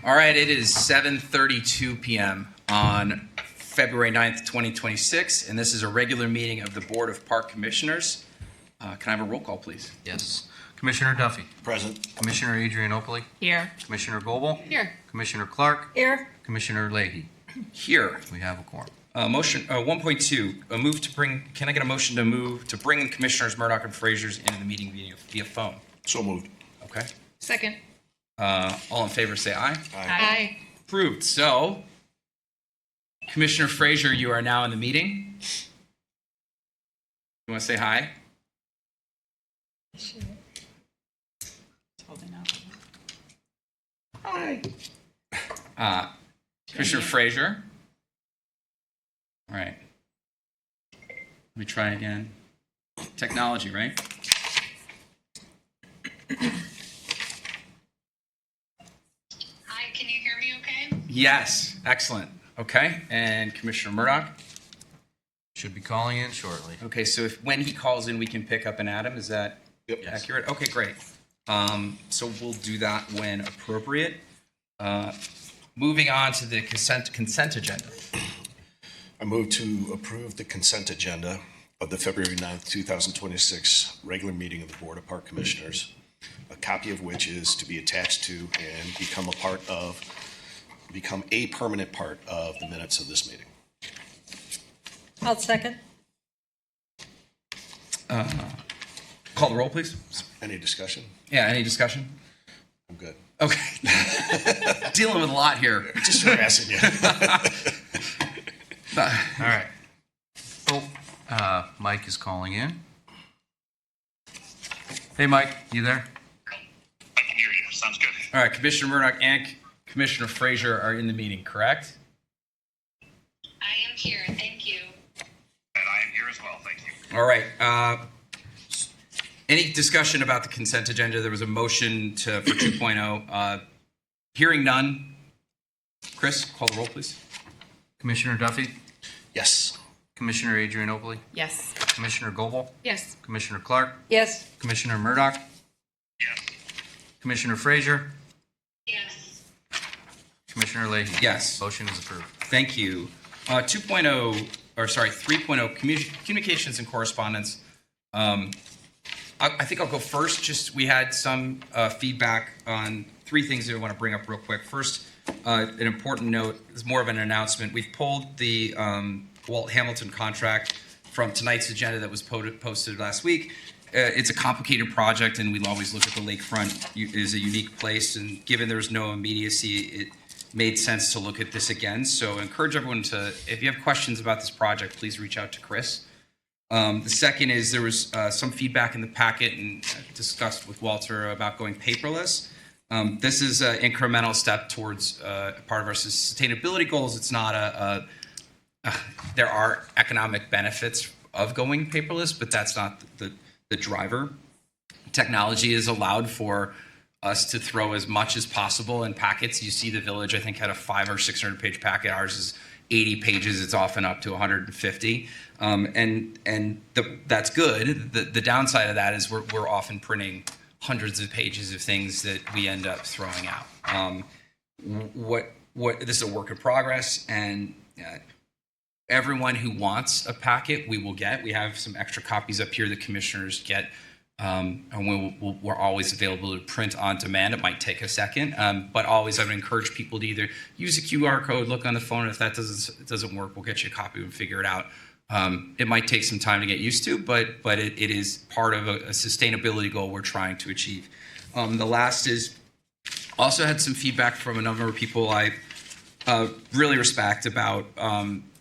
All right, it is 7:32 p.m. on February 9th, 2026, and this is a regular meeting of the Board of Park Commissioners. Can I have a roll call, please? Yes. Commissioner Duffy. Present. Commissioner Adrianopoli. Here. Commissioner Goebel. Here. Commissioner Clark. Here. Commissioner Leahy. Here. We have a quorum. Motion 1.2, a move to bring. Can I get a motion to move to bring Commissioners Murdoch and Frazier's into the meeting via phone? So moved. Okay. Second. All in favor, say aye. Aye. Approved. So, Commissioner Frazier, you are now in the meeting. You want to say hi? Hi. Commissioner Frazier. All right. Let me try again. Technology, right? Hi, can you hear me okay? Yes. Excellent. Okay. And Commissioner Murdoch. Should be calling in shortly. Okay, so when he calls in, we can pick up and add him. Is that accurate? Okay, great. So we'll do that when appropriate. Moving on to the consent agenda. I move to approve the consent agenda of the February 9th, 2026 regular meeting of the Board of Park Commissioners, a copy of which is to be attached to and become a permanent part of the minutes of this meeting. I'll second. Call the roll, please. Any discussion? Yeah, any discussion? I'm good. Okay. Dealing with a lot here. Just harassing you. All right. Oh, Mike is calling in. Hey, Mike, you there? I can hear you. Sounds good. All right, Commissioner Murdoch and Commissioner Frazier are in the meeting, correct? I am here, thank you. And I am here as well. Thank you. All right. Any discussion about the consent agenda? There was a motion for 2.0. Hearing none. Chris, call the roll, please. Commissioner Duffy. Yes. Commissioner Adrianopoli. Yes. Commissioner Goebel. Yes. Commissioner Clark. Yes. Commissioner Murdoch. Yes. Commissioner Frazier. Yes. Commissioner Leahy. Yes. Motion is approved. Thank you. 3.0, communications and correspondence. I think I'll go first. Just we had some feedback on three things that I want to bring up real quick. First, an important note is more of an announcement. We've pulled the Walt Hamilton contract from tonight's agenda that was posted last week. It's a complicated project, and we'll always look at the lakefront as a unique place. And given there's no immediacy, it made sense to look at this again. So I encourage everyone to, if you have questions about this project, please reach out to Chris. The second is there was some feedback in the packet and discussed with Walter about going paperless. This is an incremental step towards part of our sustainability goals. It's not there are economic benefits of going paperless, but that's not the driver. Technology is allowed for us to throw as much as possible in packets. You see the Village, I think, had a 500 or 600 page packet. Ours is 80 pages. It's often up to 150. That's good. The downside of that is we're often printing hundreds of pages of things that we end up throwing out. This is a work in progress, and everyone who wants a packet, we will get. We have some extra copies up here the commissioners get, and we're always available to print on demand. It might take a second, but always I would encourage people to either use a QR code, look on the phone. If that doesn't work, we'll get you a copy and figure it out. It might take some time to get used to, but it is part of a sustainability goal we're trying to achieve. The last is also had some feedback from a number of people I really respect about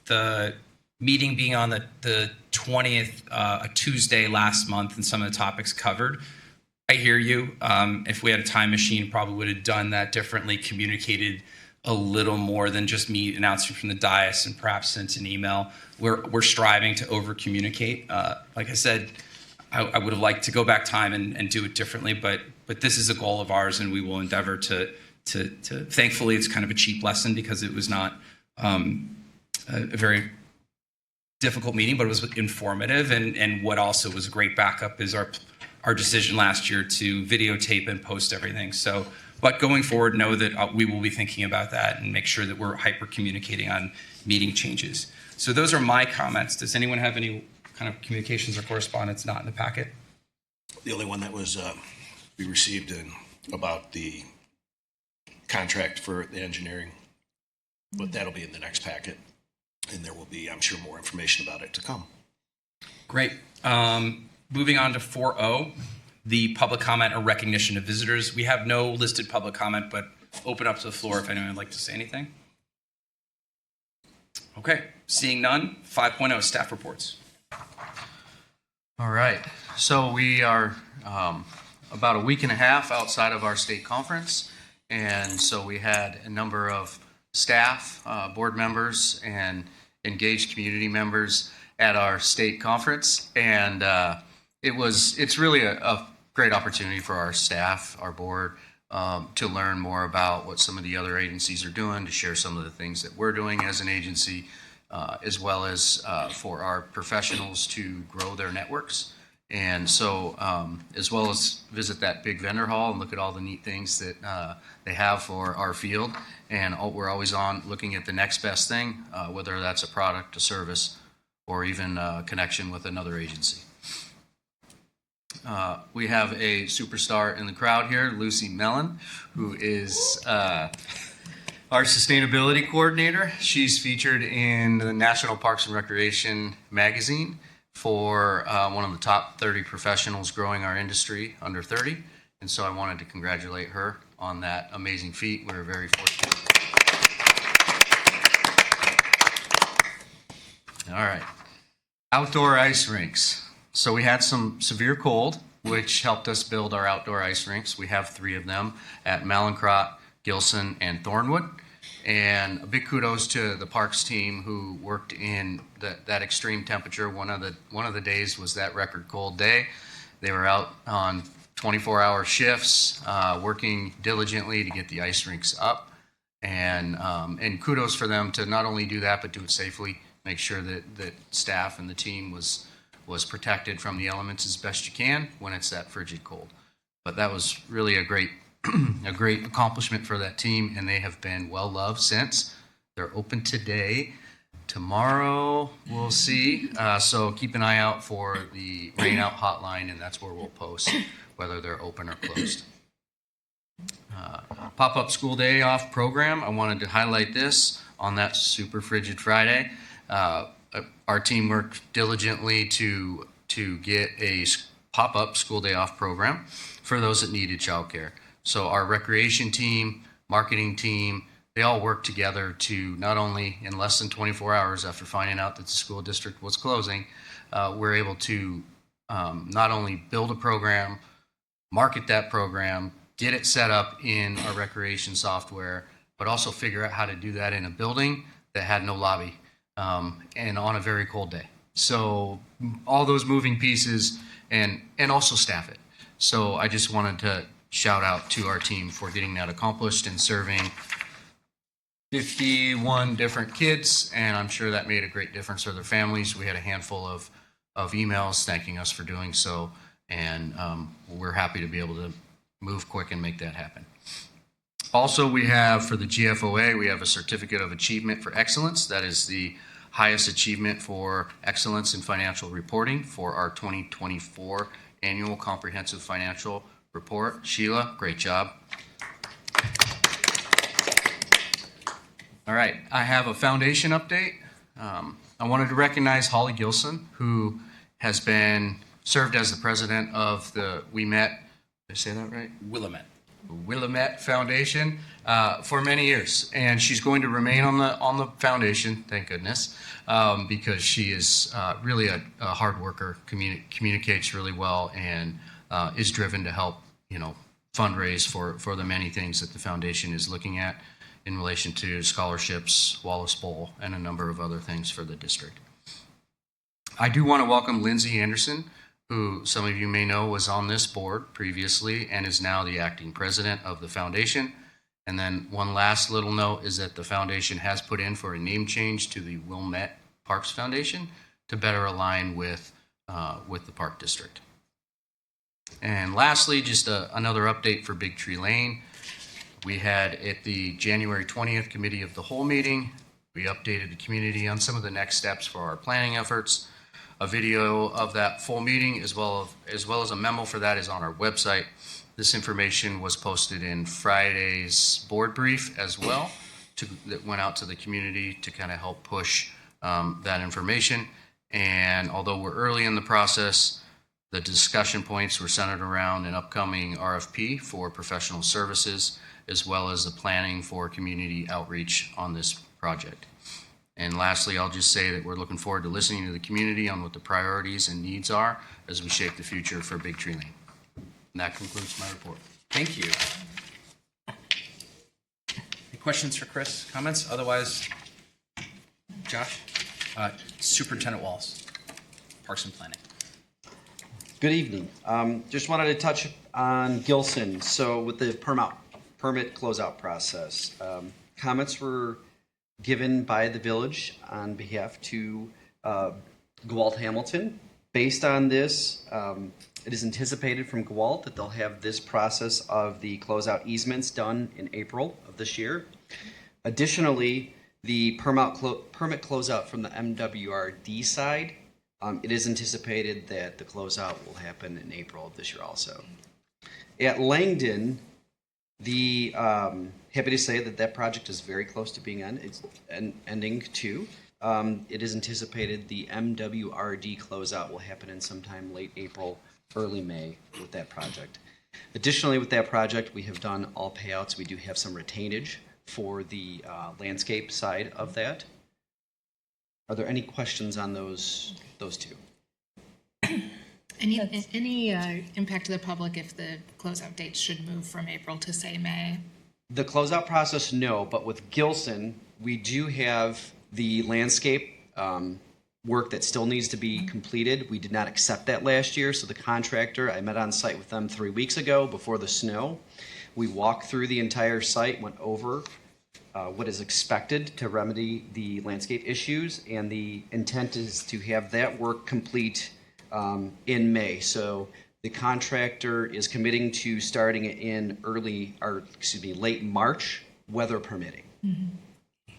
the meeting being on the 20th, a Tuesday last month, and some of the topics covered. I hear you. If we had a time machine, probably would have done that differently, communicated a little more than just me announcing from the dais and perhaps sent an email. We're striving to over communicate. Like I said, I would have liked to go back time and do it differently, but this is a goal of ours, and we will endeavor to thankfully, it's kind of a cheap lesson because it was not a very difficult meeting, but it was informative. And what also was a great backup is our decision last year to videotape and post everything. So But going forward, know that we will be thinking about that and make sure that we're hyper communicating on meeting changes. So those are my comments. Does anyone have any kind of communications or correspondence not in the packet? The only one that was, we received about the contract for the engineering, but that'll be in the next packet. And there will be, I'm sure, more information about it to come. Great. Moving on to 4.0, the public comment or recognition of visitors. We have no listed public comment, but open up to the floor if anyone would like to say anything. Okay, seeing none, 5.0, staff reports. All right. So we are about a week and a half outside of our state conference. And so we had a number of staff, board members, and engaged community members at our state conference. And it's really a great opportunity for our staff, our board, to learn more about what some of the other agencies are doing, to share some of the things that we're doing as an agency, as well as for our professionals to grow their networks. And so, as well as visit that big vendor hall and look at all the neat things that they have for our field. And we're always on looking at the next best thing, whether that's a product, a service, or even a connection with another agency. We have a superstar in the crowd here, Lucy Mellon, who is our sustainability coordinator. She's featured in the National Parks and Recreation magazine for one of the top 30 professionals growing our industry under 30. And so I wanted to congratulate her on that amazing feat. We're very fortunate. All right. Outdoor ice rinks. So we had some severe cold, which helped us build our outdoor ice rinks. We have 3 of them at MALLINCKRODT, Gilson, and Thornwood. And a big kudos to the parks team who worked in that extreme temperature. One of the days was that record cold day. They were out on 24-hour shifts, working diligently to get the ice rinks up. And kudos for them to not only do that, but do it safely, make sure that staff and the team was protected from the elements as best you can when it's that frigid cold. But that was really a great accomplishment for that team, and they have been well loved since. They're open today. Tomorrow we'll see. So keep an eye out for the rain out hotline, and that's where we'll post whether they're open or closed. Pop-up school day off program. I wanted to highlight this on that super frigid Friday. Our team worked diligently to get a pop-up school day off program for those that needed childcare. So our recreation team, marketing team, they all worked together to not only in less than 24 hours after finding out that the school district was closing, we're able to not only build a program, market that program, get it set up in our recreation software, but also figure out how to do that in a building that had no lobby and on a very cold day. So all those moving pieces and also staff it. So I just wanted to shout out to our team for getting that accomplished and serving 51 different kids, and I'm sure that made a great difference for their families. We had a handful of emails thanking us for doing so, and we're happy to be able to move quick and make that happen. Also, we have for the GFOA, we have a Certificate of Achievement for Excellence. That is the highest achievement for excellence in financial reporting for our 2024 Annual Comprehensive Financial Report. Sheila, great job. All right, I have a foundation update. I wanted to recognize Holly Gilson, who has been served as the president of the Wilmette, did I say that right? Wilmette Foundation for many years, and she's going to remain on the foundation, thank goodness, because she is really a hard worker, communicates really well, and is driven to help fundraise for the many things that the foundation is looking at in relation to scholarships, Wallace Bowl, and a number of other things for the district. I do want to welcome Lindsay Anderson, who some of you may know was on this board previously and is now the acting president of the foundation. And then one last little note is that the foundation has put in for a name change to the Wilmette Parks Foundation to better align with the Park District. And lastly, just another update for Big Tree Lane. We had at the January 20th Committee of the Whole meeting, we updated the community on some of the next steps for our planning efforts. A video of that full meeting as well as a memo for that is on our website. This information was posted in Friday's board brief as well, that went out to the community to kind of help push that information. And although we're early in the process, the discussion points were centered around an upcoming RFP for professional services, as well as the planning for community outreach on this project. And lastly, I'll just say that we're looking forward to listening to the community on what the priorities and needs are as we shape the future for Big Tree Lane. And that concludes my report. Thank you. Any questions for Chris? Comments? Otherwise, Josh? Superintendent Walls, Parks and Planning. Good evening. Just wanted to touch on Gilson. So with the permit closeout process, comments were given by the village on behalf to Gawalt Hamilton. Based on this, it is anticipated from Gawalt that they'll have this process of the closeout easements done in April of this year. Additionally, the permit closeout from the MWRD side, it is anticipated that the closeout will happen in April of this year also. At Langdon, happy to say that project is very close to being ending too. It is anticipated the MWRD closeout will happen in sometime late April, early May with that project. Additionally, with that project, we have done all payouts. We do have some retainage for the landscape side of that. Are there any questions on those two? Any impact to the public if the closeout dates should move from April to, say, May? The closeout process, no, but with Gilson, we do have the landscape work that still needs to be completed. We did not accept that last year, so the contractor, I met on site with them 3 weeks ago before the snow. We walked through the entire site, went over what is expected to remedy the landscape issues, and the intent is to have that work complete in May. So the contractor is committing to starting it in late March, weather permitting. Mm-hmm.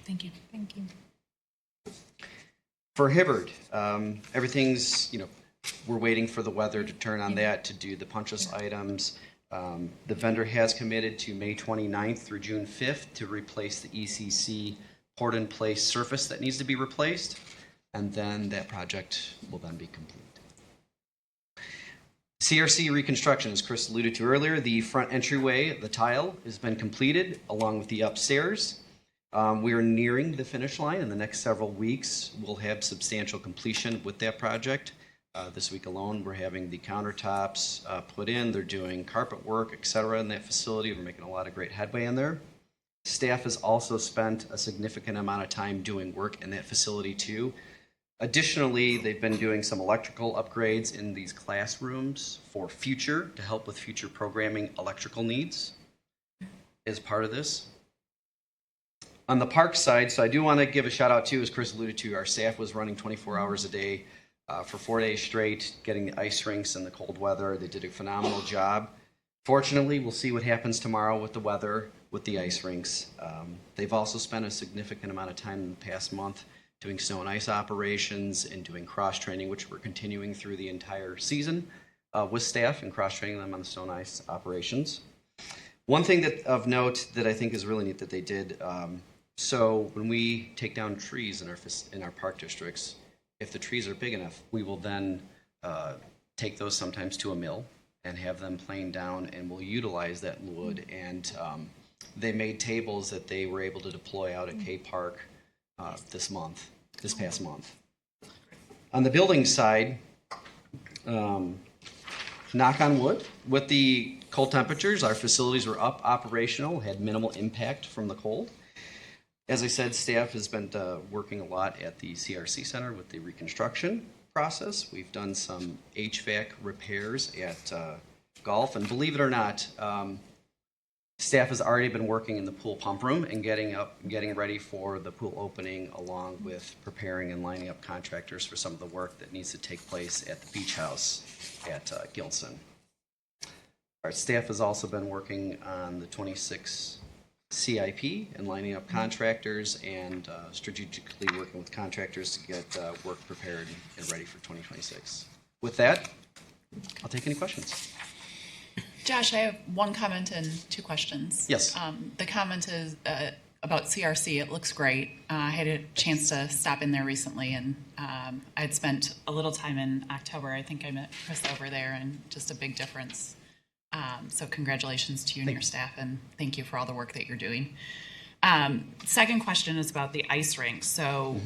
Thank you. Thank you. For Hibbard, everything's, we're waiting for the weather to turn on that to do the punch list items. The vendor has committed to May 29th through June 5th to replace the ECC port-in-place surface that needs to be replaced, and then that project will then be complete. CRC reconstruction, as Chris alluded to earlier, the front entryway, the tile, has been completed along with the upstairs. We are nearing the finish line. In the next several weeks, we'll have substantial completion with that project. This week alone, we're having the countertops put in. They're doing carpet work, etc. in that facility. We're making a lot of great headway in there. Staff has also spent a significant amount of time doing work in that facility too. Additionally, they've been doing some electrical upgrades in these classrooms to help with future programming electrical needs as part of this. On the park side, so I do want to give a shout out too, as Chris alluded to, our staff was running 24 hours a day for 4 days straight, getting the ice rinks in the cold weather. They did a phenomenal job. Fortunately, we'll see what happens tomorrow with the weather, with the ice rinks. They've also spent a significant amount of time in the past month doing snow and ice operations and doing cross-training, which we're continuing through the entire season with staff and cross-training them on the snow and ice operations. One thing of note that I think is really neat that they did, so when we take down trees in our park districts, if the trees are big enough, we will then take those sometimes to a mill and have them planed down, and we'll utilize that wood. And they made tables that they were able to deploy out at K Park this past month. On the building side, knock on wood, with the cold temperatures, our facilities were up operational, had minimal impact from the cold. As I said, staff has been working a lot at the CRC Center with the reconstruction process. We've done some HVAC repairs at Golf, and believe it or not, staff has already been working in the pool pump room and getting ready for the pool opening, along with preparing and lining up contractors for some of the work that needs to take place at the beach house at Gilson. Our staff has also been working on the 26 CIP and lining up contractors and strategically working with contractors to get work prepared and ready for 2026. With that, I'll take any questions. Josh, I have one comment and two questions. Yes. The comment is about CRC. It looks great. I had a chance to stop in there recently, and I had spent a little time in October. I think I met Chris over there, and just a big difference. So congratulations to you and your staff, and thank you for all the work that you're doing. Second question is about the ice rink. So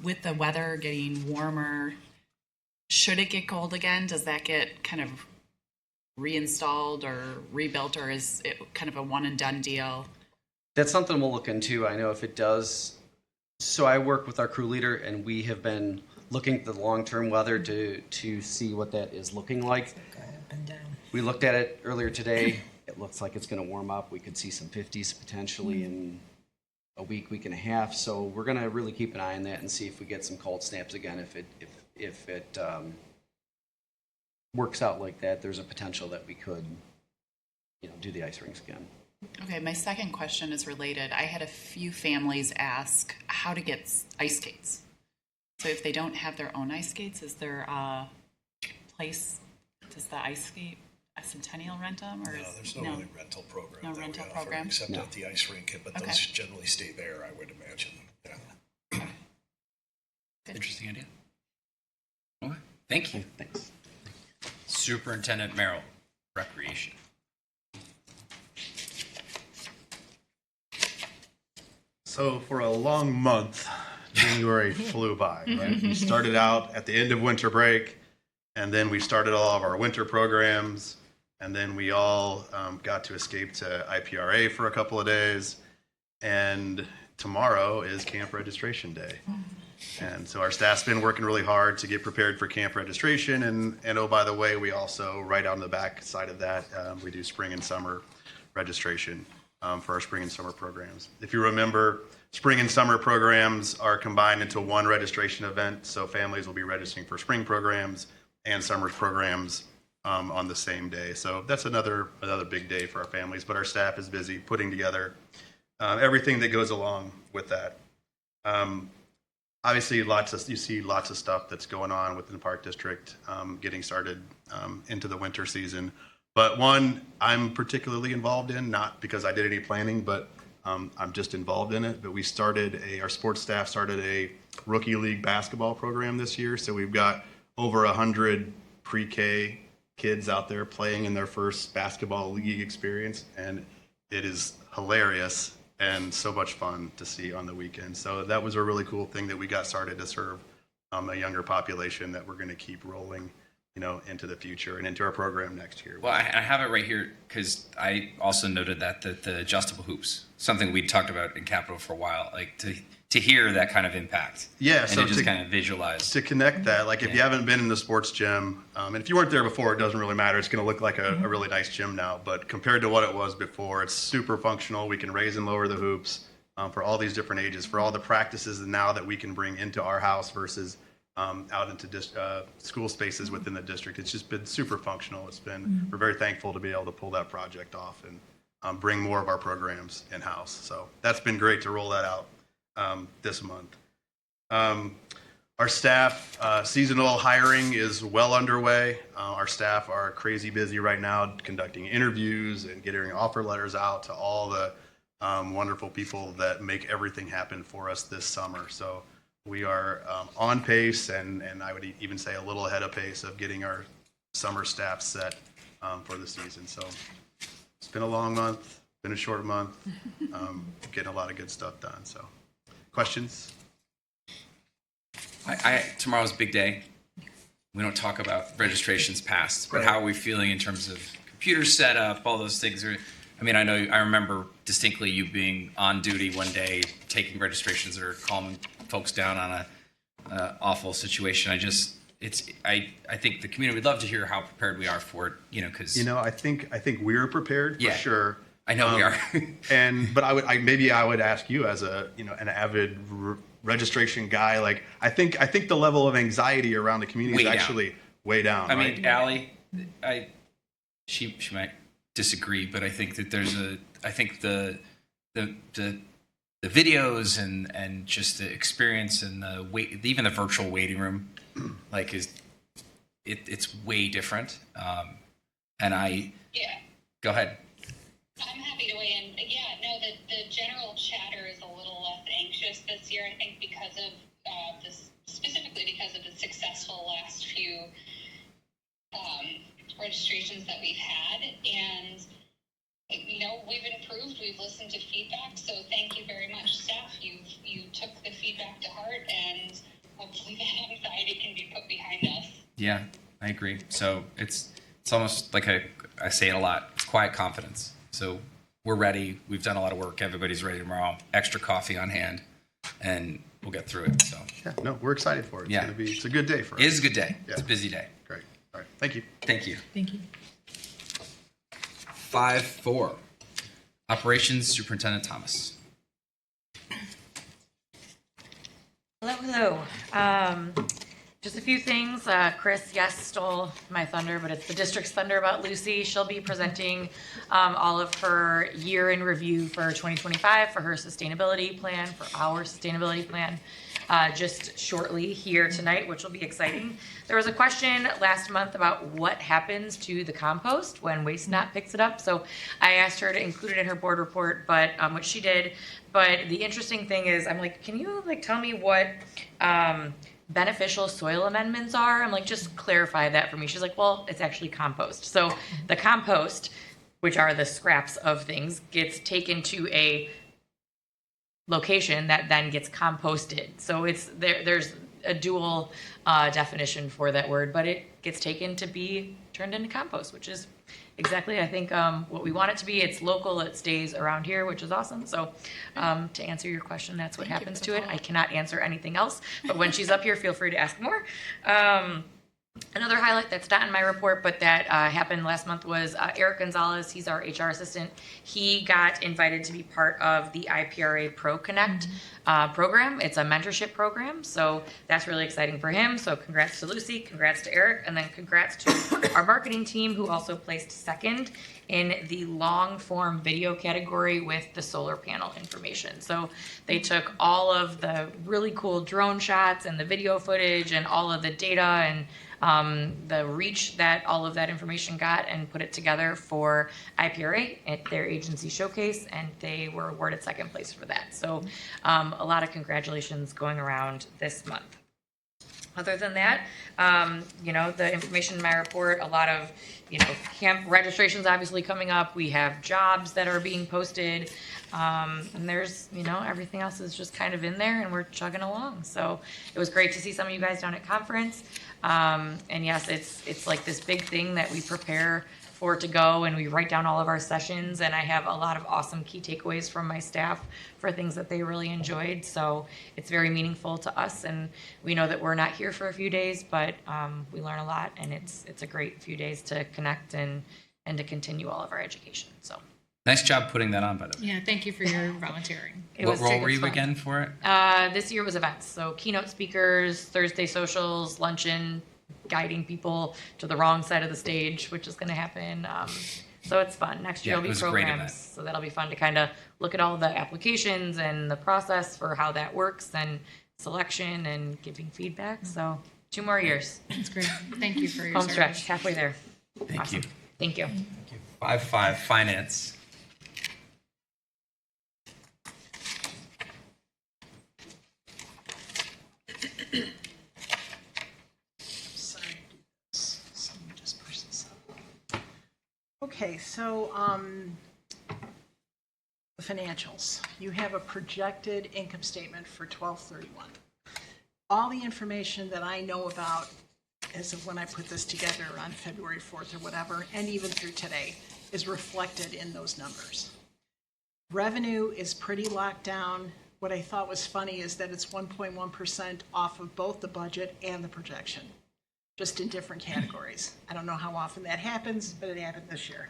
with the weather getting warmer, should it get cold again, does that get kind of reinstalled or rebuilt, or is it kind of a one and done deal? That's something we'll look into. I know if it does. So I work with our crew leader, and we have been looking at the long-term weather to see what that is looking like. Up and down. We looked at it earlier today. It looks like it's going to warm up. We could see some 50s potentially in a week and a half. So we're going to really keep an eye on that and see if we get some cold snaps again. If it works out like that, there's a potential that we could, do the ice rinks again. Okay, my second question is related. I had a few families ask how to get ice skates. So if they don't have their own ice skates, is there a place, does the ice skate, a Centennial rent them? Or No, there's no really rental program. No that we rental offer, program? Except No. at the ice rink, but Okay. those generally stay there, I would imagine. Yeah. Interesting idea. Okay, thank you. Thanks. Superintendent Merrill, Recreation. So for a long month, January flew by, right? We started out at the end of winter break, and then we started all of our winter programs, and then we all got to escape to IPRA for a couple of days, and tomorrow is camp registration day. And so our staff's been working really hard to get prepared for camp registration, and oh, by the way, we also, right on the back side of that, we do spring and summer registration for our spring and summer programs. If you remember, spring and summer programs are combined into one registration event, so families will be registering for spring programs and summer programs on the same day. So that's another big day for our families, but our staff is busy putting together everything that goes along with that. Obviously, you see lots of stuff that's going on within the Park District, getting started into the winter season. But one I'm particularly involved in, not because I did any planning, but I'm just involved in it. But our sports staff started a rookie league basketball program this year. So we've got over 100 pre-K kids out there playing in their first basketball league experience. And it is hilarious and so much fun to see on the weekend. So that was a really cool thing that we got started to serve a younger population that we're going to keep rolling, into the future and into our program next year. Well, I have it right here because I also noted that the adjustable hoops, something we talked about in Capitol for a while, like to hear that kind of impact. Yeah, and so to just to- kind of visualize. To connect that, like if you haven't been in the sports gym, and if you weren't there before, it doesn't really matter. It's going to look like a really nice gym now. But compared to what it was before, it's super functional. We can raise and lower the hoops for all these different ages, for all the practices now that we can bring into our house versus out into school spaces within the district. It's just been super functional. We're very thankful to be able to pull that project off and bring more of our programs in-house. So that's been great to roll that out this month. Our staff, seasonal hiring is well underway. Our staff are crazy busy right now conducting interviews and getting offer letters out to all the wonderful people that make everything happen for us this summer. So we are on pace, and I would even say a little ahead of pace of getting our summer staff set for the season. So it's been a long month, been a short month, getting a lot of good stuff done. So questions? Tomorrow's a big day. We don't talk about registrations passed, but how are we feeling in terms of computer setup, all those things? I remember distinctly you being on duty one day, taking registrations or calming folks down on a awful situation. I think the community would love to hear how prepared we are for it, because I think we're prepared for sure. I know we are. But I would ask you as an avid registration guy. Like I think the level of anxiety around the community is actually way down. I mean, Allie, she might disagree, but I think that I think the videos and just the experience and the even the virtual waiting room, like it's way different. And Yeah, go ahead. I'm happy to weigh in. Yeah, no, the general chatter is a little less anxious this year, I think, because of specifically because of the successful last few registrations that we've had. And, we've improved, we've listened to feedback, so thank you very much, staff. You took the feedback to heart, and hopefully that anxiety can be put behind us. Yeah, I agree. So it's almost like I say it a lot. It's quiet confidence. So we're ready. We've done a lot of work. Everybody's ready tomorrow. Extra coffee on hand, and we'll get through it. So Yeah, no, we're excited for it. Yeah. It's a good day for us. it is a good day. Yeah. It's a busy day. Great. All right. Thank you. Thank you. Thank you. 5-4. Operations Superintendent Thomas. Hello. Just a few things. Chris, yes, stole my thunder, but it's the district's thunder about Lucy. She'll be presenting all of her year in review for 2025 for her sustainability plan, for our sustainability plan, just shortly here tonight, which will be exciting. There was a question last month about what happens to the compost when Waste Not picks it up. So I asked her to include it in her board report, but which she did. But the interesting thing is, I'm like, can you tell me what beneficial soil amendments are? I'm like, just clarify that for me. She's like, well, it's actually compost. So the compost, which are the scraps of things, gets taken to a location that then gets composted. So there's a dual definition for that word, but it gets taken to be turned into compost, which is exactly, I think, what we want it to be. It's local, it stays around here, which is awesome. So to answer your question, that's what happens to it. I cannot answer anything else, but when she's up here, feel free to ask more. Another highlight that's not in my report, but that happened last month was Eric Gonzalez. He's our HR assistant. He got invited to be part of the IPRA Pro Connect program. It's a mentorship program, so that's really exciting for him. So congrats to Lucy, congrats to Eric, and then congrats to our marketing team, who also placed second in the long form video category with the solar panel information. So they took all of the really cool drone shots and the video footage and all of the data and the reach that all of that information got and put it together for IPRA at their agency showcase, and they were awarded second place for that. So a lot of congratulations going around this month. Other than that, the information in my report, a lot of, camp registrations obviously coming up. We have jobs that are being posted. And there's, everything else is just kind of in there, and we're chugging along. So it was great to see some of you guys down at conference. And yes, it's like this big thing that we prepare for to go, and we write down all of our sessions, and I have a lot of awesome key takeaways from my staff for things that they really enjoyed. So it's very meaningful to us, and we know that we're not here for a few days, but we learn a lot, and it's a great few days to connect and to continue all of our education. So Nice job putting that on, by the way. Yeah, thank you for your volunteering. What role were you again for it? This year was events, so keynote speakers, Thursday socials, luncheon, guiding people to the wrong side of the stage, which is going to happen. So it's fun. Next year will be programs, so that'll be fun to kind of look at all the applications and the process for how that works and selection and giving feedback. So 2 more years. That's great. Thank you for your Home service. stretch, halfway there. Thank Awesome. you. Thank you. 5-5 Finance. Okay, so the financials. You have a projected income statement for 12/31. All the information that I know about as of when I put this together on February 4th or whatever, and even through today, is reflected in those numbers. Revenue is pretty locked down. What I thought was funny is that it's 1.1% off of both the budget and the projection, just in different categories. I don't know how often that happens, but it happened this year.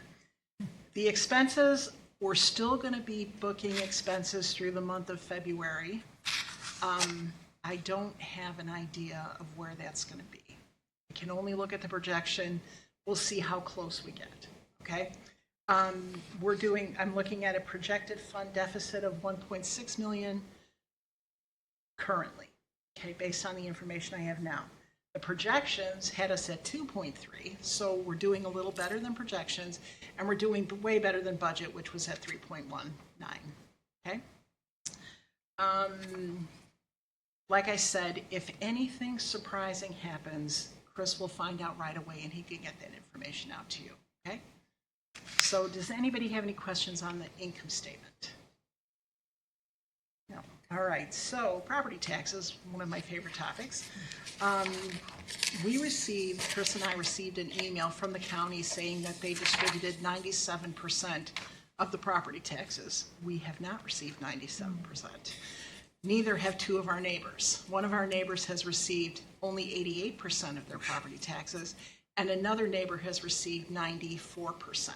The expenses, we're still going to be booking expenses through the month of February. I don't have an idea of where that's going to be. I can only look at the projection. We'll see how close we get, okay? I'm looking at a projected fund deficit of 1.6 million currently, okay, based on the information I have now. The projections had us at 2.3, so we're doing a little better than projections, and we're doing way better than budget, which was at 3.19, okay? Like I said, if anything surprising happens, Chris will find out right away and he can get that information out to you, okay? So does anybody have any questions on the income statement? No. All right, so property taxes, one of my favorite topics. Chris and I received an email from the county saying that they distributed 97% of the property taxes. We have not received 97%. Neither have two of our neighbors. One of our neighbors has received only 88% of their property taxes, and another neighbor has received 94%.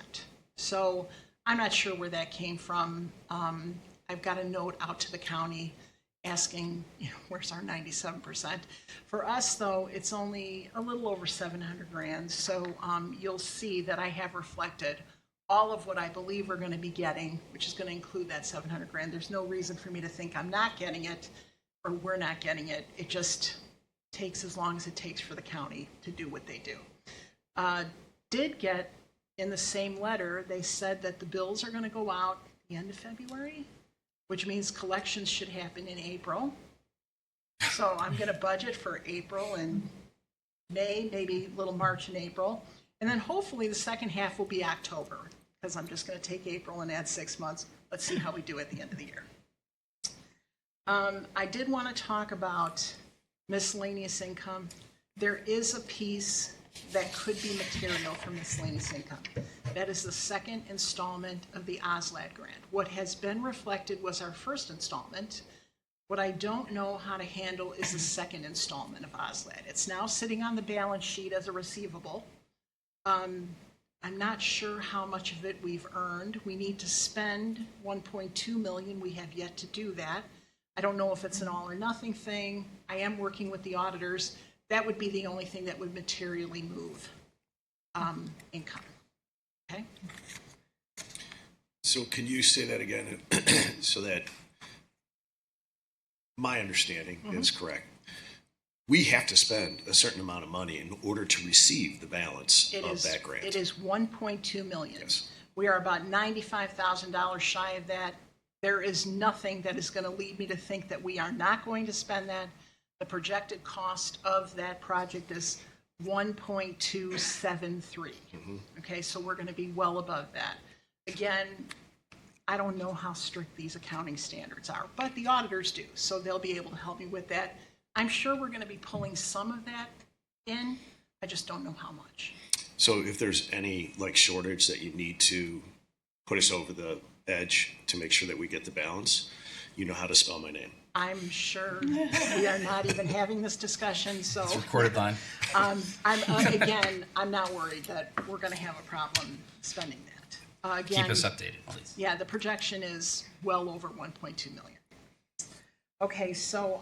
So I'm not sure where that came from. I've got a note out to the county asking, where's our 97%? For us, though, it's only a little over 700 grand. So you'll see that I have reflected all of what I believe we're going to be getting, which is going to include that 700 grand. There's no reason for me to think I'm not getting it or we're not getting it. It just takes as long as it takes for the county to do what they do. Did get in the same letter, they said that the bills are going to go out the end of February, which means collections should happen in April. So I'm going to budget for April and May, maybe a little March and April. And then hopefully the second half will be October, because I'm just going to take April and add 6 months. Let's see how we do at the end of the year. I did want to talk about miscellaneous income. There is a piece that could be material from miscellaneous income. That is the second installment of the OSLAD grant. What has been reflected was our first installment. What I don't know how to handle is the second installment of OSLAD. It's now sitting on the balance sheet as a receivable. I'm not sure how much of it we've earned. We need to spend 1.2 million. We have yet to do that. I don't know if it's an all or nothing thing. I am working with the auditors. That would be the only thing that would materially move income. Okay? So can you say that again so that my understanding is correct? We have to spend a certain amount of money in order to receive the balance of that grant. It is 1.2 million. Yes. We are about $95,000 shy of that. There is nothing that is going to lead me to think that we are not going to spend that. The projected cost of that project is 1.273. Okay, so we're going to be well above that. Again, I don't know how strict these accounting standards are, but the auditors do, so they'll be able to help me with that. I'm sure we're going to be pulling some of that in. I just don't know how much. So if there's any shortage that you need to put us over the edge to make sure that we get the balance, you know how to spell my name. I'm sure we are not even having this discussion, so. It's a recorded line. I'm not worried that we're going to have a problem spending that. Again, Keep us updated, please. Yeah, the projection is well over 1.2 million. Okay, so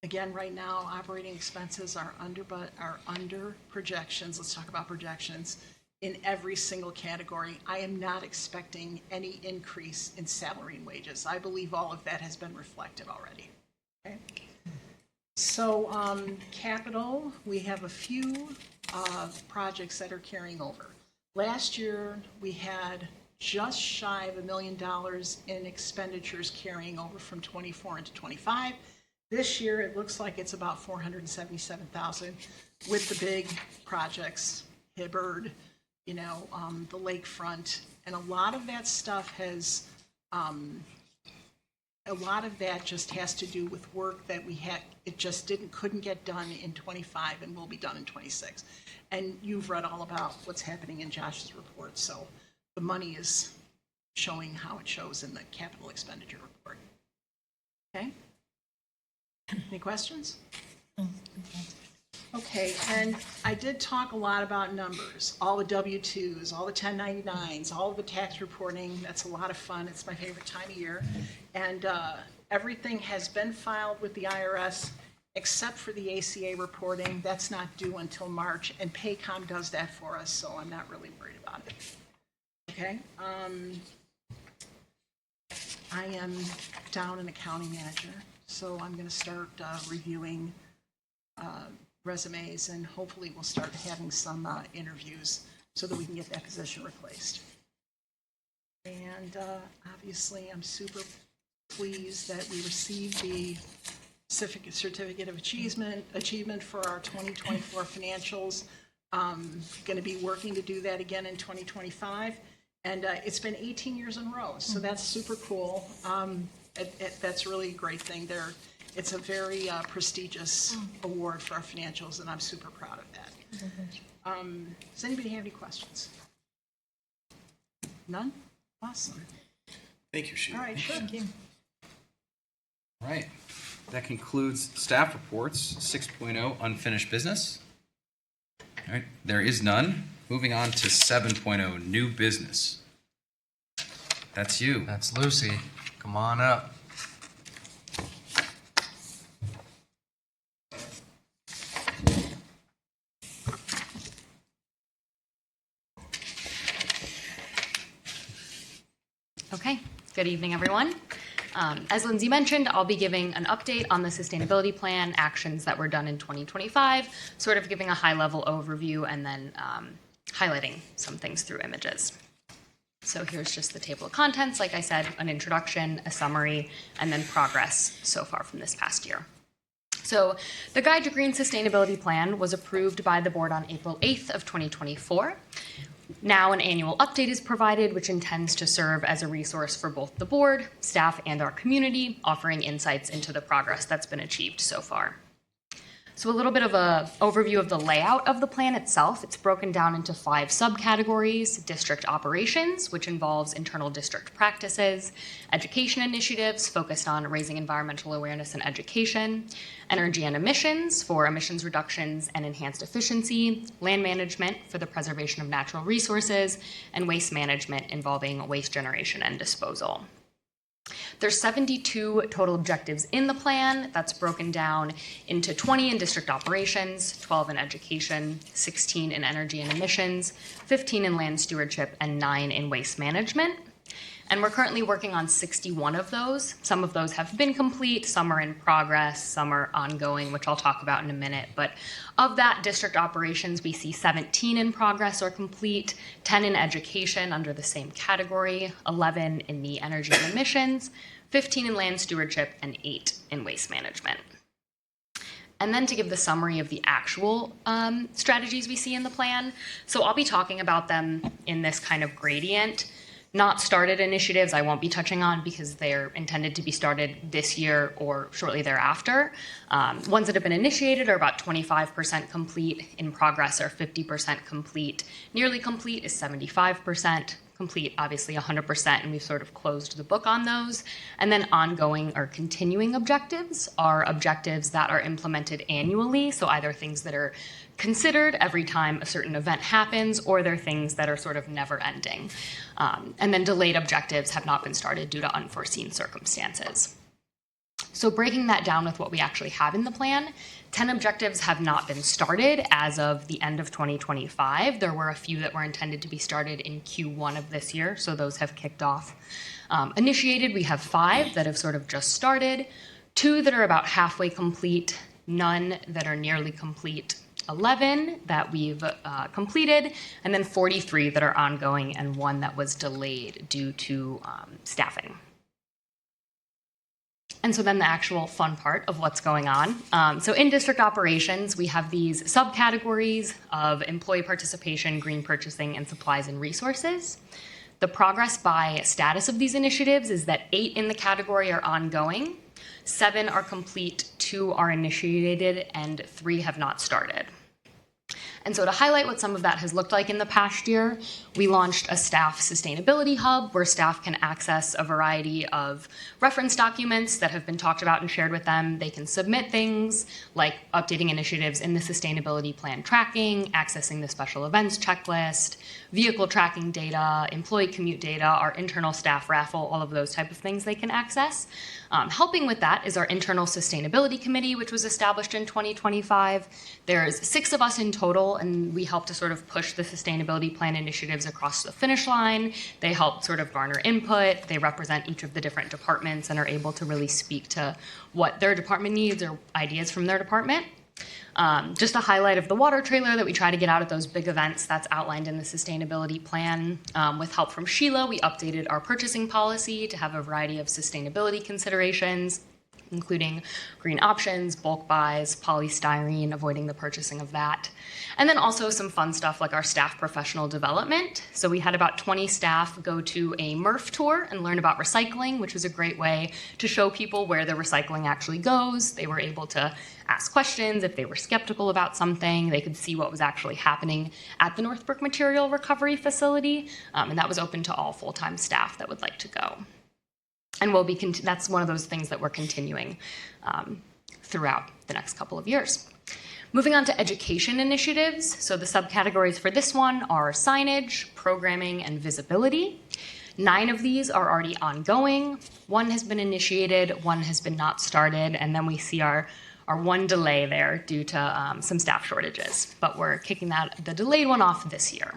again, right now, operating expenses are under projections. Let's talk about projections in every single category. I am not expecting any increase in salary and wages. I believe all of that has been reflected already. Okay. So capital, we have a few projects that are carrying over. Last year, we had just shy of $1 million in expenditures carrying over from 24 into 25. This year, it looks like it's about $477,000 with the big projects, Hibbard, the lakefront, and a lot of that stuff has, a lot of that just has to do with work that we had, it just couldn't get done in 25 and will be done in 26. And you've read all about what's happening in Josh's report, so the money is showing how it shows in the capital expenditure report. Okay? Any questions? Okay, and I did talk a lot about numbers, all the W-2s, all the 1099s, all of the tax reporting. That's a lot of fun. It's my favorite time of year. And everything has been filed with the IRS except for the ACA reporting. That's not due until March, and Paycom does that for us, so I'm not really worried about it. Okay. I am down an accounting manager, so I'm going to start reviewing resumes, and hopefully we'll start having some interviews so that we can get that position replaced. And obviously, I'm super pleased that we received the certificate of achievement for our 2024 financials. Going to be working to do that again in 2025. And it's been 18 years in a row, so that's super cool. That's really a great thing. It's a very prestigious award for our financials, and I'm super proud of that. Does anybody have any questions? None? Awesome. Thank you, Sheila. All right, sure. Thank you. All right. That concludes staff reports. 6.0 unfinished business. All right. There is none. Moving on to 7.0 new business. That's you. That's Lucy. Come on up. Okay, good evening, everyone. As Lindsay mentioned, I'll be giving an update on the sustainability plan, actions that were done in 2025, sort of giving a high-level overview and then highlighting some things through images. So here's just the table of contents, like I said, an introduction, a summary, and then progress so far from this past year. So the Guide to Green Sustainability Plan was approved by the board on April 8th of 2024. Now an annual update is provided, which intends to serve as a resource for both the board, staff, and our community, offering insights into the progress that's been achieved so far. So a little bit of an overview of the layout of the plan itself. It's broken down into 5 subcategories: district operations, which involves internal district practices; education initiatives focused on raising environmental awareness and education; energy and emissions for emissions reductions and enhanced efficiency; land management for the preservation of natural resources; and waste management involving waste generation and disposal. There's 72 total objectives in the plan. That's broken down into 20 in district operations, 12 in education, 16 in energy and emissions, 15 in land stewardship, and 9 in waste management. And we're currently working on 61 of those. Some of those have been complete, some are in progress, some are ongoing, which I'll talk about in a minute. But of that district operations, we see 17 in progress or complete, 10 in education under the same category, 11 in the energy and emissions, 15 in land stewardship, and 8 in waste management. And then to give the summary of the actual strategies we see in the plan. So I'll be talking about them in this kind of gradient. Not started initiatives I won't be touching on because they're intended to be started this year or shortly thereafter. Ones that have been initiated are about 25% complete, in progress are 50% complete, nearly complete is 75%, complete obviously 100%, and we've sort of closed the book on those. And then ongoing or continuing objectives are objectives that are implemented annually, so either things that are considered every time a certain event happens, or they're things that are sort of never ending. And then delayed objectives have not been started due to unforeseen circumstances. So breaking that down with what we actually have in the plan, 10 objectives have not been started as of the end of 2025. There were a few that were intended to be started in Q1 of this year, so those have kicked off. Initiated, we have 5 that have sort of just started, 2 that are about halfway complete, none that are nearly complete, 11 that we've completed, and then 43 that are ongoing, and 1 that was delayed due to staffing. And so then the actual fun part of what's going on. So in district operations, we have these subcategories of employee participation, green purchasing, and supplies and resources. The progress by status of these initiatives is that 8 in the category are ongoing, 7 are complete, 2 are initiated, and 3 have not started. And so to highlight what some of that has looked like in the past year, we launched a staff sustainability hub where staff can access a variety of reference documents that have been talked about and shared with them. They can submit things like updating initiatives in the sustainability plan tracking, accessing the special events checklist, vehicle tracking data, employee commute data, our internal staff raffle, all of those type of things they can access. Helping with that is our internal sustainability committee, which was established in 2025. There's 6 of us in total role, and we help to sort of push the sustainability plan initiatives across the finish line. They help sort of garner input. They represent each of the different departments and are able to really speak to what their department needs or ideas from their department. Just a highlight of the water trailer that we try to get out at those big events that's outlined in the sustainability plan. With help from Sheila, we updated our purchasing policy to have a variety of sustainability considerations, including green options, bulk buys, polystyrene, avoiding the purchasing of that. And then also some fun stuff like our staff professional development. So we had about 20 staff go to a MRF tour and learn about recycling, which was a great way to show people where the recycling actually goes. They were able to ask questions if they were skeptical about something. They could see what was actually happening at the Northbrook Material Recovery Facility, and that was open to all full-time staff that would like to go. And that's one of those things that we're continuing throughout the next couple of years. Moving on to education initiatives. So the subcategories for this one are signage, programming, and visibility. 9 of these are already ongoing. 1 has been initiated, 1 has been not started, and then we see our 1 delay there due to some staff shortages. But we're kicking the delayed one off this year.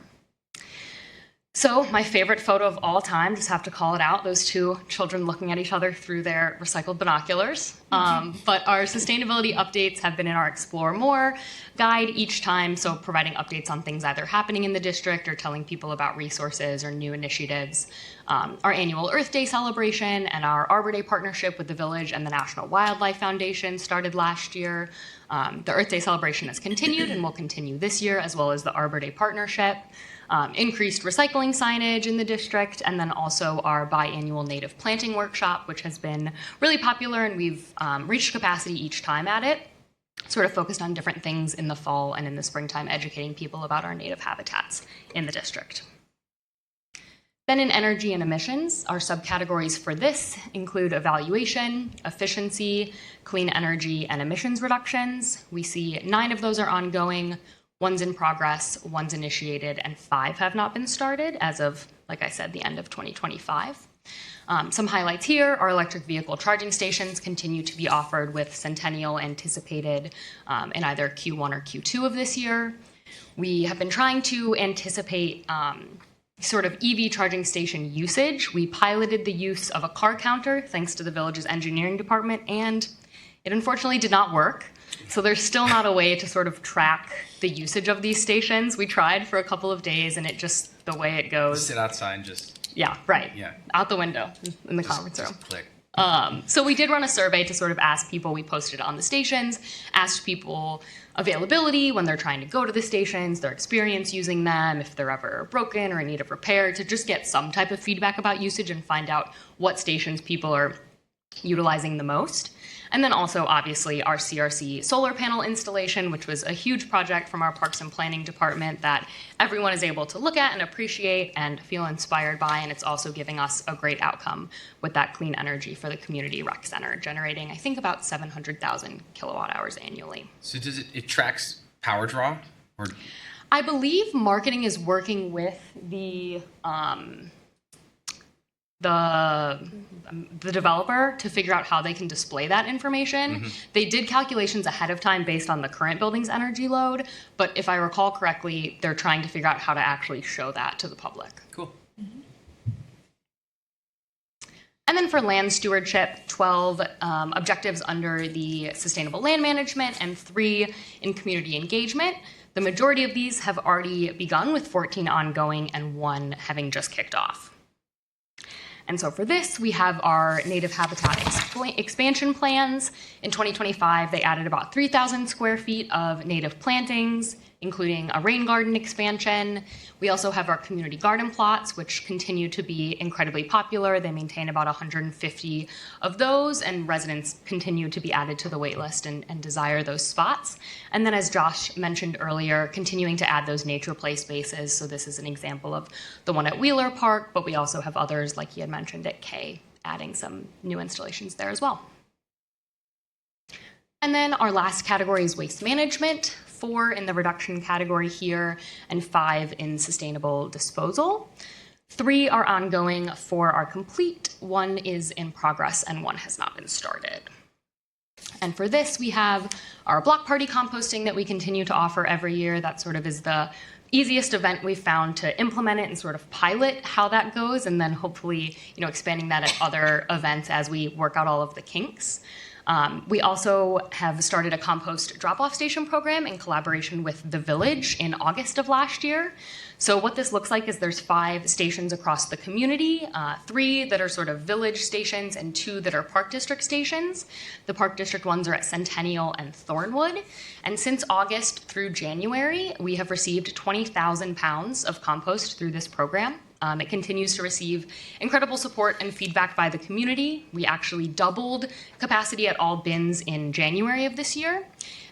So my favorite photo of all time, just have to call it out, those 2 children looking at each other through their recycled binoculars. But our sustainability updates have been in our Explore More guide each time, so providing updates on things either happening in the district or telling people about resources or new initiatives. Our annual Earth Day celebration and our Arbor Day partnership with the Village and the National Wildlife Foundation started last year. The Earth Day celebration has continued and will continue this year, as well as the Arbor Day partnership. Increased recycling signage in the district, and then also our biannual native planting workshop, which has been really popular, and we've reached capacity each time at it, sort of focused on different things in the fall and in the springtime, educating people about our native habitats in the district. Then in energy and emissions, our subcategories for this include evaluation, efficiency, clean energy, and emissions reductions. We see 9 of those are ongoing. 1's in progress, 1's initiated, and 5 have not been started as of, like I said, the end of 2025. Some highlights here, our electric vehicle charging stations continue to be offered with Centennial anticipated in either Q1 or Q2 of this year. We have been trying to anticipate sort of EV charging station usage. We piloted the use of a car counter thanks to the Village's engineering department, and it unfortunately did not work. So there's still not a way to sort of track the usage of these stations. We tried for a couple of days, and it just, the way it goes. Sit outside and just. Yeah, right. Yeah. Out the window in the conference room. Just click. So we did run a survey to sort of ask people, we posted it on the stations, asked people availability when they're trying to go to the stations, their experience using them, if they're ever broken or in need of repair, to just get some type of feedback about usage and find out what stations people are utilizing the most. And then also, obviously, our CRC solar panel installation, which was a huge project from our Parks and Planning Department that everyone is able to look at and appreciate and feel inspired by. And it's also giving us a great outcome with that clean energy for the community rec center, generating, I think, about 700,000 kilowatt hours annually. So does it tracks power draw? Or I believe marketing is working with the developer to figure out how they can display that information. Mm-hmm. They did calculations ahead of time based on the current building's energy load, but if I recall correctly, they're trying to figure out how to actually show that to the public. Cool. Mm-hmm. And then for land stewardship, 12 objectives under the sustainable land management and 3 in community engagement. The majority of these have already begun, with 14 ongoing and 1 having just kicked off. And so for this, we have our native habitat expansion plans. In 2025, they added about 3,000 square feet of native plantings, including a rain garden expansion. We also have our community garden plots, which continue to be incredibly popular. They maintain about 150 of those, and residents continue to be added to the wait list and desire those spots. And then, as Josh mentioned earlier, continuing to add those nature play spaces. So this is an example of the one at Wheeler Park, but we also have others, like he had mentioned, at K, adding some new installations there as well. And then our last category is waste management. 4 in the reduction category here, and 5 in sustainable disposal. 3 are ongoing, 4 are complete, 1 is in progress, and 1 has not been started. And for this, we have our block party composting that we continue to offer every year. That sort of is the easiest event we've found to implement it and sort of pilot how that goes, and then hopefully, expanding that at other events as we work out all of the kinks. We also have started a compost drop-off station program in collaboration with the Village in August of last year. So what this looks like is there's 5 stations across the community, 3 that are sort of Village stations and 2 that are Park District stations. The Park District ones are at Centennial and Thornwood. And since August through January, we have received 20,000 pounds of compost through this program. It continues to receive incredible support and feedback by the community. We actually doubled capacity at all bins in January of this year.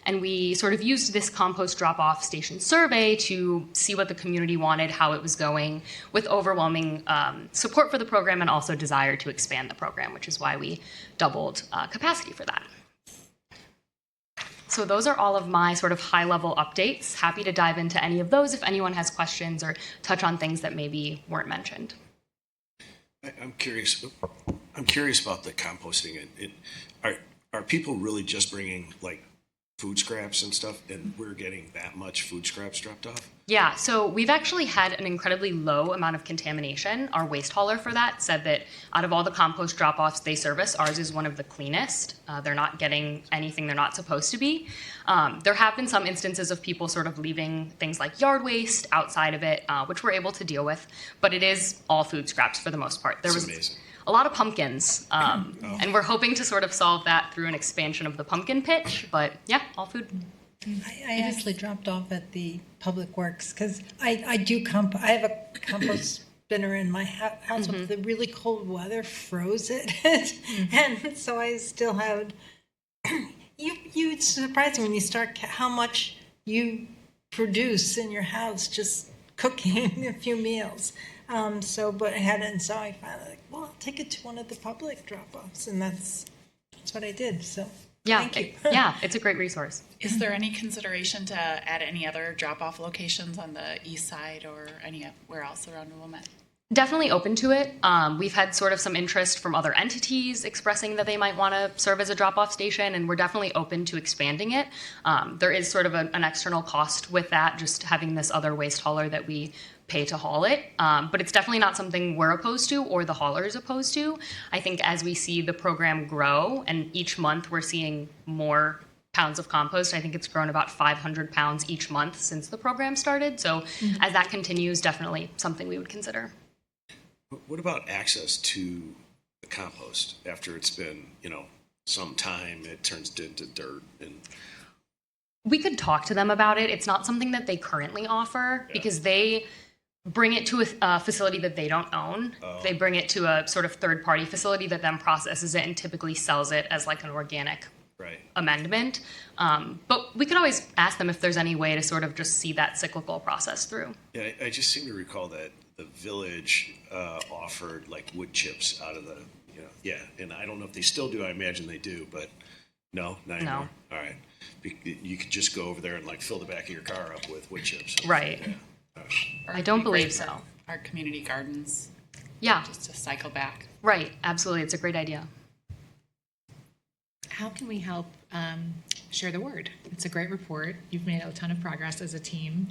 And we sort of used this compost drop-off station survey to see what the community wanted, how it was going, with overwhelming support for the program and also desire to expand the program, which is why we doubled capacity for that. So those are all of my sort of high-level updates. Happy to dive into any of those if anyone has questions or touch on things that maybe weren't mentioned. I'm curious about the composting. Are people really just bringing like food scraps and stuff, and we're getting that much food scraps dropped off? Yeah, so we've actually had an incredibly low amount of contamination. Our waste hauler for that said that out of all the compost drop-offs they service, ours is one of the cleanest. They're not getting anything they're not supposed to be. There have been some instances of people sort of leaving things like yard waste outside of it, which we're able to deal with, but it is all food scraps for the most part. There was amazing. A lot of pumpkins, and we're hoping to sort of solve that through an expansion of the pumpkin pitch, but yeah, all food. I actually dropped off at the Public Works because I have a compost binner in my house, but the really cold weather froze it. And so I still had, you surprise me when you start how much you produce in your house just cooking a few meals. But I had it, and so I finally I'll take it to one of the public drop-offs, and that's what I did. So yeah, thank you. Yeah, it's a great resource. Is there any consideration to add any other drop-off locations on the east side or anywhere else around Wilmette? Definitely open to it. We've had sort of some interest from other entities expressing that they might want to serve as a drop-off station, and we're definitely open to expanding it. There is sort of an external cost with that, just having this other waste hauler that we pay to haul it. But it's definitely not something we're opposed to or the hauler is opposed to. I think as we see the program grow, and each month we're seeing more pounds of compost. I think it's grown about 500 pounds each month since the program started. So as that continues, definitely something we would consider. What about access to the compost after it's been, some time, it turns into dirt? And we could talk to them about it. It's not something that they currently offer because they bring it to a facility that they don't own. They bring it to a sort of third-party facility that then processes it and typically sells it as like an organic amendment. But we could always ask them if there's any way to sort of just see that cyclical process through. Yeah, I just seem to recall that the Village offered like wood chips out of the, and I don't know if they still do. I imagine they do, but no, not anymore. All right. You could just go over there and like fill the back of your car up with wood chips. Right. Yeah. I don't believe so. Our community gardens. Yeah. Just to cycle back. Right. Absolutely. It's a great idea. How can we help share the word? It's a great report. You've made a ton of progress as a team.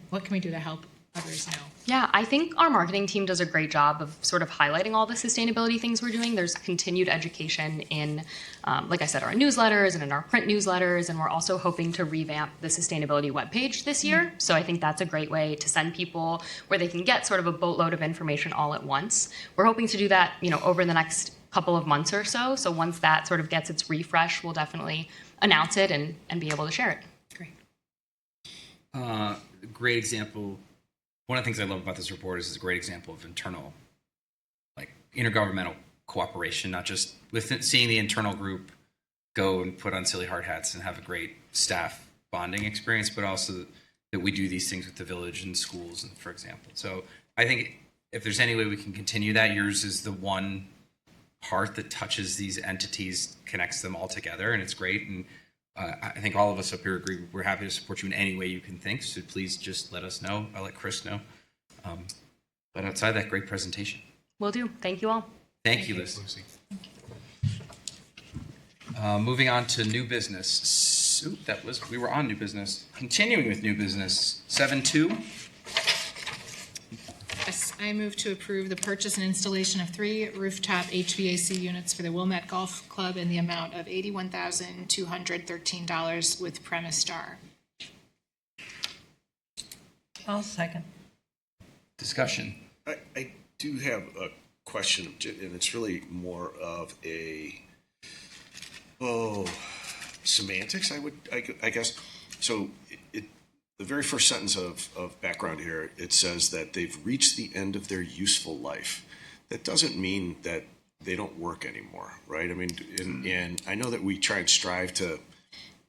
What can we do to help others know? Yeah, I think our marketing team does a great job of sort of highlighting all the sustainability things we're doing. There's continued education in, like I said, our newsletters and in our print newsletters, and we're also hoping to revamp the sustainability webpage this year. So I think that's a great way to send people where they can get sort of a boatload of information all at once. We're hoping to do that, over the next couple of months or so. So once that sort of gets its refresh, we'll definitely announce it and be able to share it. Great. Great example. One of the things I love about this report is it's a great example of internal, like intergovernmental cooperation, not just with seeing the internal group go and put on silly hard hats and have a great staff bonding experience, but also that we do these things with the Village and schools, and for example. So I think if there's any way we can continue that, yours is the one part that touches these entities, connects them all together, and it's great. And I think all of us up here agree we're happy to support you in any way you can think, so please just let us know. I'll let Chris know. But outside that, great presentation. Will do. Thank you all. Thank you, Liz. Moving on to new business. We were on new business. Continuing with new business, 7.2. Yes, I move to approve the purchase and installation of 3 rooftop HVAC units for the Wilmette Golf Club in the amount of $81,213 with premise star. I'll second. Discussion. I do have a question, and it's really more of a, semantics, I guess. So the very first sentence of background here, it says that they've reached the end of their useful life. That doesn't mean that they don't work anymore, right? I mean, and I know that we try and strive to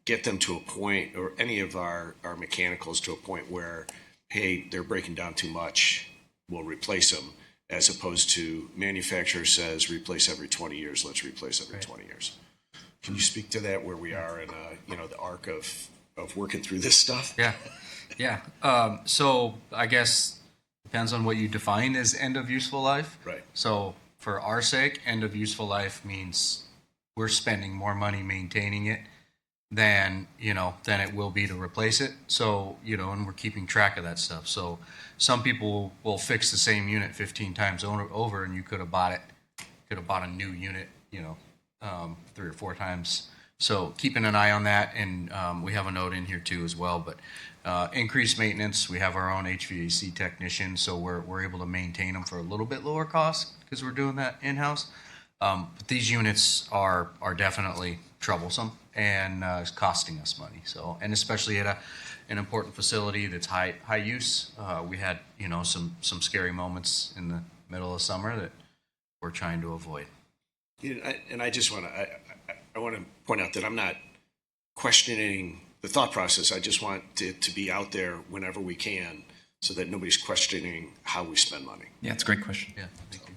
get them to a point, or any of our mechanicals to a point where, hey, they're breaking down too much, we'll replace them, as opposed to manufacturer says replace every 20 years, let's replace every 20 years. Can you speak to that, where we are in the arc of working through this stuff? Yeah. So I guess depends on what you define as end of useful life. Right. So for our sake, end of useful life means we're spending more money maintaining it than it will be to replace it. So, and we're keeping track of that stuff. So some people will fix the same unit 15 times over, and you could have bought a new unit, 3 or 4 times. So keeping an eye on that, and we have a note in here too as well. But increased maintenance, we have our own HVAC technician, so we're able to maintain them for a little bit lower cost because we're doing that in-house. But these units are definitely troublesome and it's costing us money. So, and especially at an important facility that's high use, we had some scary moments in the middle of summer that we're trying to avoid. And I just want to I want to point out that I'm not questioning the thought process. I just want it to be out there whenever we can, so that nobody's questioning how we spend money. Yeah, it's a great question. Yeah, thank you.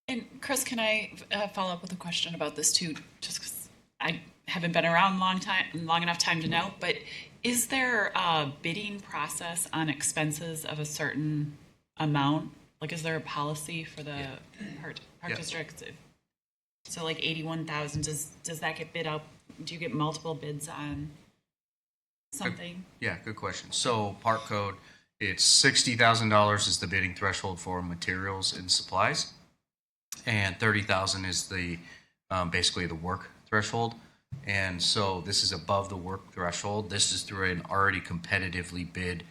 And Chris, can I follow up with a question about this too? Just because I haven't been around long enough time to know, but is there a bidding process on expenses of a certain amount? Like, is there a policy for the park districts? So like 81,000, does that get bid out? Do you get multiple bids on something? Yeah, good question. So park code, it's $60,000 is the bidding threshold for materials and supplies, and $30,000 is the basically the work threshold. And so this is above the work threshold. This is through an already competitively bid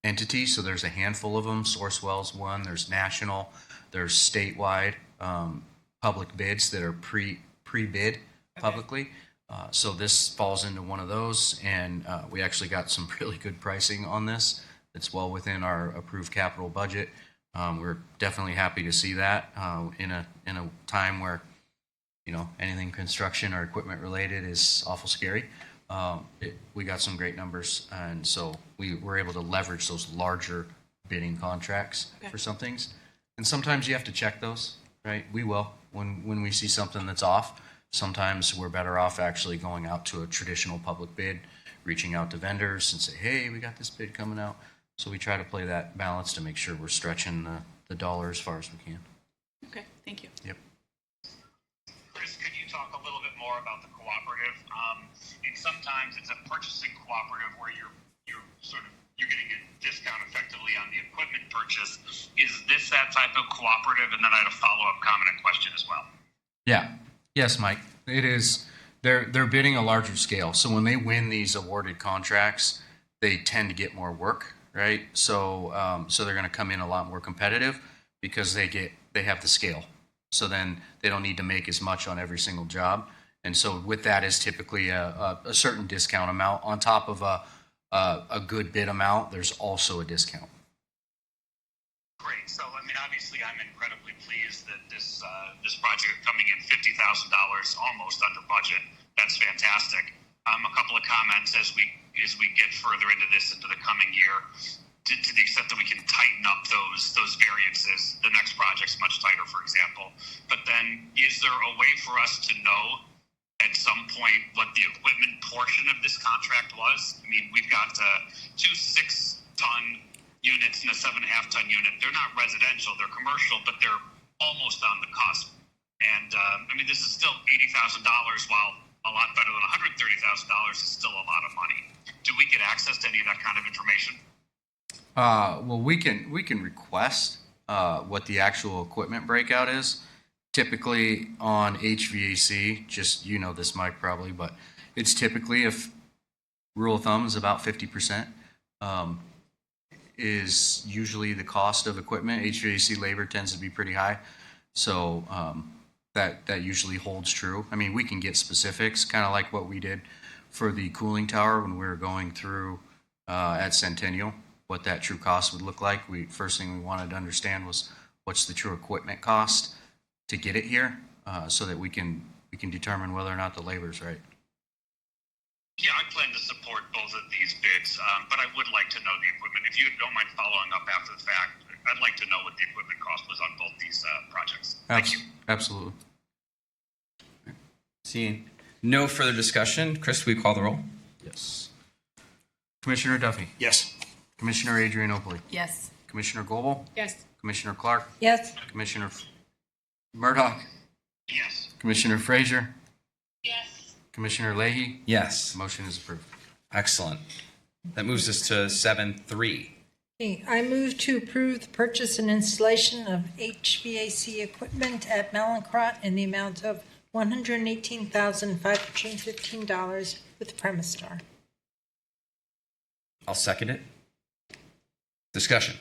entity. So there's a handful of them. Sourcewell's one. There's national. There's statewide public bids that are pre-bid publicly. So this falls into one of those, and we actually got some really good pricing on this. It's well within our approved capital budget. We're definitely happy to see that in a time where anything construction or equipment related is awful scary. We got some great numbers, and so we were able to leverage those larger bidding contracts for some things. And sometimes you have to check those, right? We will when we see something that's off. Sometimes we're better off actually going out to a traditional public bid, reaching out to vendors and say, hey, we got this bid coming out. So we try to play that balance to make sure we're stretching the dollar as far as we can. Okay, thank you. Yep. Chris, could you talk a little bit more about the cooperative? And sometimes it's a purchasing cooperative where you're getting a discount effectively on the equipment purchase. Is this that type of cooperative? And then I had a follow-up comment and question as well. Yeah. Yes, Mike. It is. They're bidding a larger scale. So when they win these awarded contracts, they tend to get more work, right? So they're going to come in a lot more competitive because they have the scale. So then they don't need to make as much on every single job. And so with that is typically a certain discount amount on top of a good bid amount. There's also a discount. Great. So, I mean, obviously, I'm incredibly pleased that this project coming in $50,000 almost under budget. That's fantastic. A couple of comments as we get further into the coming year. To the extent that we can tighten up those variances, the next project's much tighter, for example. But then, is there a way for us to know at some point what the equipment portion of this contract was? I mean, we've got 2 6-ton units and a 7.5-ton unit. They're not residential, they're commercial, but they're almost on the cusp. And I mean, this is still $85,000 while a lot better than $130,000 is still a lot of money. Do we get access to any of that kind of information? Well, we can request what the actual equipment breakout is. Typically on HVAC, just you know this, Mike, probably, but it's typically, if rule of thumb is about 50%, is usually the cost of equipment. HVAC labor tends to be pretty high, so that usually holds true. I mean, we can get specifics, kind of like what we did for the cooling tower when we were going through at Centennial, what that true cost would look like. First thing we wanted to understand was what's the true equipment cost to get it here, so that we can determine whether or not the labor is right. Yeah, I plan to support both of these bids, but I would like to know the equipment. If you don't mind following up after the fact, I'd like to know what the equipment cost was on both these projects. Thank you. Absolutely. Seeing no further discussion, Chris, will you call the roll? Yes. Commissioner Duffy. Yes. Commissioner Adrianopoulos. Yes. Commissioner Goebel. Yes. Commissioner Clark. Yes. Commissioner Murdoch. Yes. Commissioner Frazier. Yes. Commissioner Leahy. Yes. Motion is approved. Excellent. That moves us to 7-3. Okay, I move to approve the purchase and installation of HVAC equipment at Mallinckrodt in the amount of $118,515 with premise star. I'll second it. Discussion.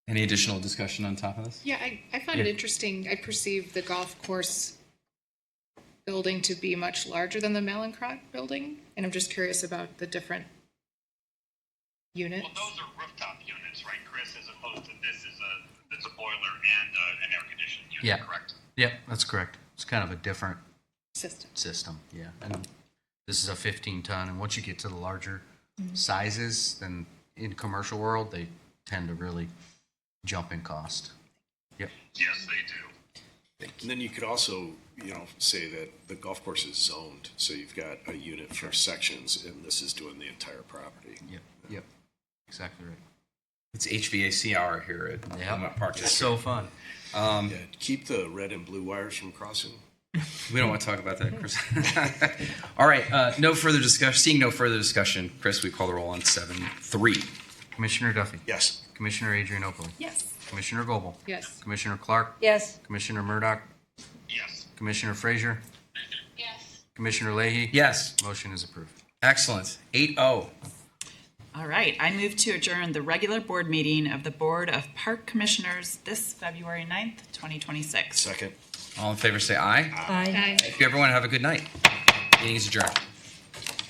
Any additional discussion on top of this? Yeah, I found it interesting. I perceived the golf course building to be much larger than the Mallinckrodt building, and I'm just curious about the different units. Well, those are rooftop units, right, Chris, as opposed to this is it's a boiler and an air conditioning unit, Yeah. correct? Yeah, that's correct. It's kind of a different System. yeah. And this is a 15-ton, and once you get to the larger sizes, then in commercial world, they tend to really jump in cost. Yep. Yes, they do. And then you could also, say that the golf course is zoned, so you've got a unit for sections, and this is doing the entire property. Yep. Exactly right. It's HVAC hour here at Wilmette Park It's District. so fun. Yeah, keep the red and blue wires from crossing. We don't want to talk about that, Chris. All right. No further discussion. Seeing no further discussion, Chris, we call the roll on 7-3. Commissioner Duffy. Yes. Commissioner Adrianopoulos. Yes. Commissioner Goebel. Yes. Commissioner Clark. Yes. Commissioner Murdoch. Yes. Commissioner Frazier. Yes. Commissioner Leahy. Yes. Motion is approved. Excellent. 8-0. All right, I move to adjourn the regular board meeting of the Board of Park Commissioners this February 9th, 2026. Second. All in favor say aye. Aye. Thank you, everyone. Have a good night. Meeting is adjourned.